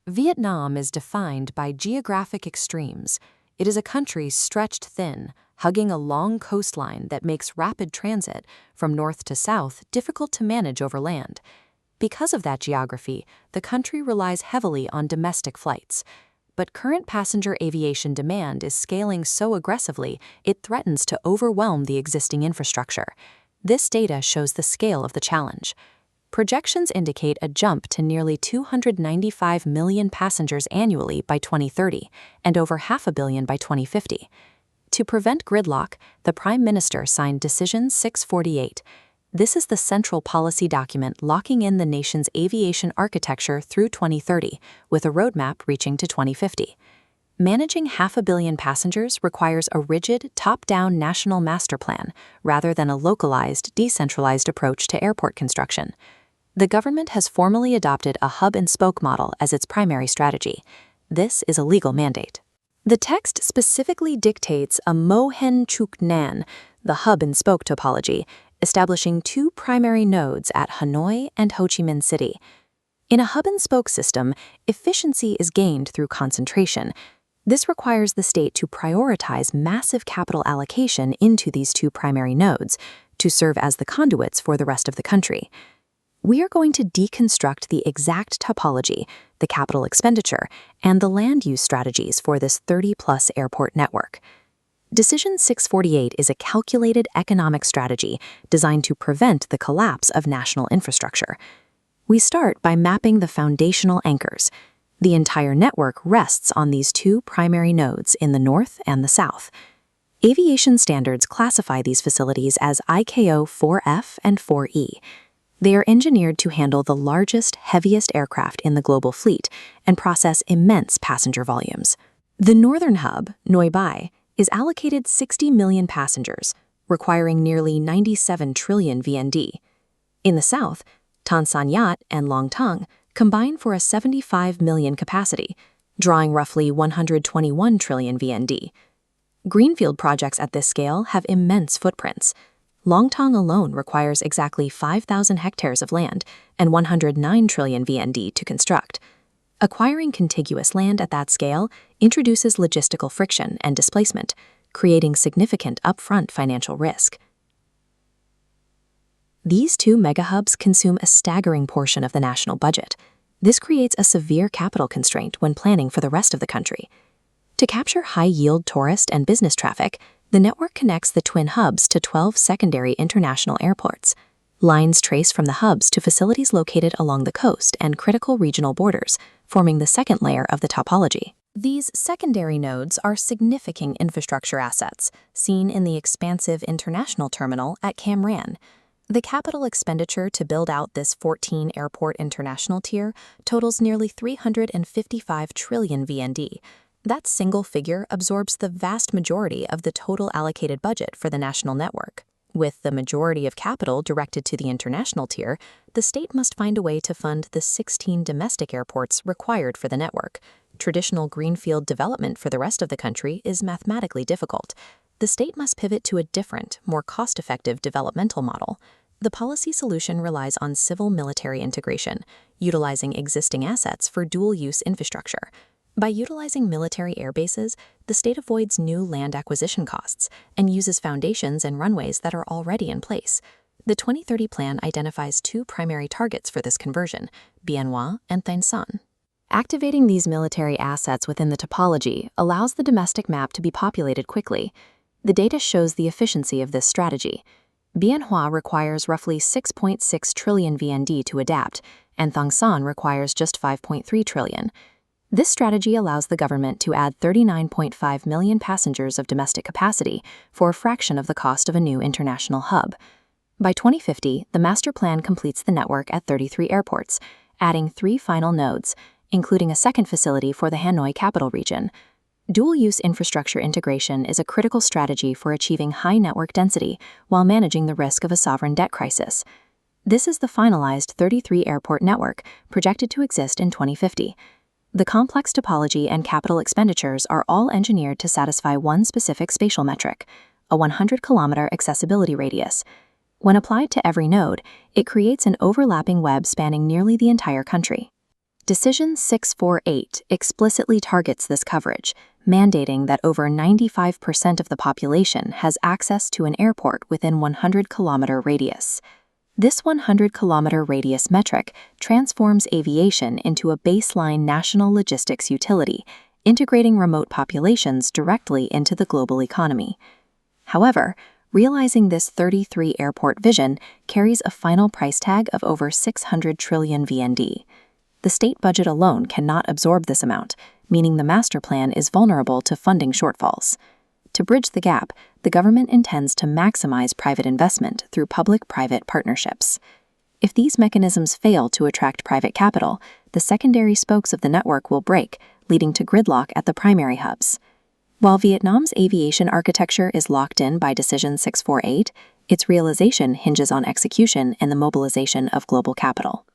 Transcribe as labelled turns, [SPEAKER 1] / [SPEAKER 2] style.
[SPEAKER 1] Vietnam is defined by geographic extremes. It is a country stretched thin, hugging a long coastline that makes rapid transit from north to south difficult to manage over land. Because of that geography, the country relies heavily on domestic flights. But current passenger aviation demand is scaling so aggressively it threatens to overwhelm the existing infrastructure. This data shows the scale of the challenge. Projections indicate a jump to nearly 295 million passengers annually by 2030 and over 500 million by 2050. To prevent gridlock, the Prime Minister signed Decision 648. This is the central policy document locking in the nation's aviation architecture through 2030, with a roadmap reaching to 2050. Managing 500 million passengers requires a rigid, top-down national master plan rather than a localized, decentralized approach to airport construction. The government has formally adopted a hub-and-spoke model as its primary strategy. This is a legal mandate. The text specifically dictates a Mo Hen Chuk Nan, the hub-and-spoke topology, establishing two primary nodes at Hanoi and Ho Chi Minh City. In a hub-and-spoke system, efficiency is gained through concentration. This requires the state to prioritize massive capital allocation into these two primary nodes to serve as the conduits for the rest of the country. We are going to deconstruct the exact topology, the capital expenditure, and the land use strategies for this 30-plus airport network. Decision 648 is a calculated economic strategy designed to prevent the collapse of national infrastructure. We start by mapping the foundational anchors. The entire network rests on these two primary nodes in the north and the south. Aviation standards classify these facilities as ICAO 4F and 4E. They are engineered to handle the largest, heaviest aircraft in the global fleet and process immense passenger volumes. The northern hub, Noi Bai, is allocated 60 million passengers, requiring nearly 97 trillion VND. In the south, Tan Son Nhat and Long Tung combine for a 75 million capacity, drawing roughly 121 trillion VND. Greenfield projects at this scale have immense footprints. Long Tung alone requires exactly 5,000 hectares of land and 109 trillion VND to construct. Acquiring contiguous land at that scale introduces logistical friction and displacement, creating significant upfront financial risk. These two megahubs consume a staggering portion of the national budget. This creates a severe capital constraint when planning for the rest of the country. To capture high-yield tourist and business traffic, the network connects the twin hubs to 12 secondary international airports. Lines trace from the hubs to facilities located along the coast and critical regional borders, forming the second layer of the topology. These secondary nodes are significant infrastructure assets, seen in the expansive international terminal at Cam Ranh. The capital expenditure to build out this 14-airport international tier totals nearly 355 trillion VND. That single figure absorbs the vast majority of the total allocated budget for the national network. With the majority of capital directed to the international tier, the state must find a way to fund the 16 domestic airports required for the network. Traditional greenfield development for the rest of the country is mathematically difficult. The state must pivot to a different, more cost-effective developmental model. The policy solution relies on civil-military integration, utilizing existing assets for dual-use infrastructure. By utilizing military air bases, the state avoids new land acquisition costs and uses foundations and runways that are already in place. The 2030 plan identifies two primary targets for this conversion, Bien Hoa and Thanh Son. Activating these military assets within the topology allows the domestic map to be populated quickly. The data shows the efficiency of this strategy. Bien Hoa requires roughly 6.6 trillion VND to adapt, and Thanh Son requires just 5.3 trillion. This strategy allows the government to add 39.5 million passengers of domestic capacity for a fraction of the cost of a new international hub. By 2050, the master plan completes the network at 33 airports, adding 3 final nodes, including a second facility for the Hanoi capital region. Dual-use infrastructure integration is a critical strategy for achieving high network density while managing the risk of a sovereign debt crisis. This is the finalized 33-airport network projected to exist in 2050. The complex topology and capital expenditures are all engineered to satisfy one specific spatial metric, a 100-kilometer accessibility radius. When applied to every node, it creates an overlapping web spanning nearly the entire country. Decision 648 explicitly targets this coverage, mandating that over 95% of the population has access to an airport within 100-kilometer radius. This 100-kilometer radius metric transforms aviation into a baseline national logistics utility, integrating remote populations directly into the global economy. However, realizing this 33-airport vision carries a final price tag of over 600 trillion VND. The state budget alone cannot absorb this amount, meaning the master plan is vulnerable to funding shortfalls. To bridge the gap, the government intends to maximize private investment through public-private partnerships. If these mechanisms fail to attract private capital, the secondary spokes of the network will break, leading to gridlock at the primary hubs. While Vietnam's aviation architecture is locked in by Decision 648, its realization hinges on execution and the mobilization of global capital.